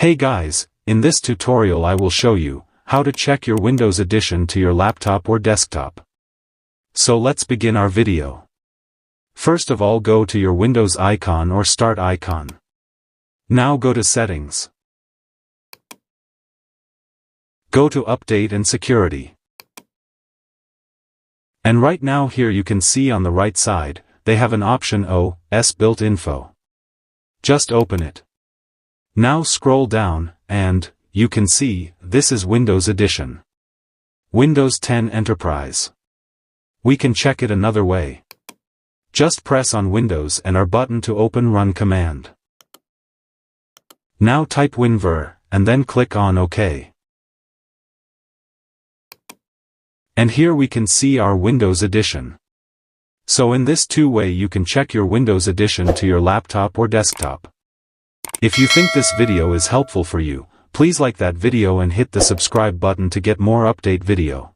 Hey guys, in this tutorial I will show you how to check your Windows Edition to your laptop or desktop. So let's begin our video. First of all, go to your Windows icon or Start icon. Now go to Settings. Go to Update and Security. And right now here you can see on the right side, they have an option OS Built Info. Just open it. Now scroll down, and you can see, this is Windows Edition. Windows 10 Enterprise. We can check it another way. Just press on Windows and R button to open Run command. Now type WinVer, and then click on OK. And here we can see our Windows Edition. So in this two-way you can check your Windows Edition to your laptop or desktop. If you think this video is helpful for you, please like that video and hit the subscribe button to get more update video.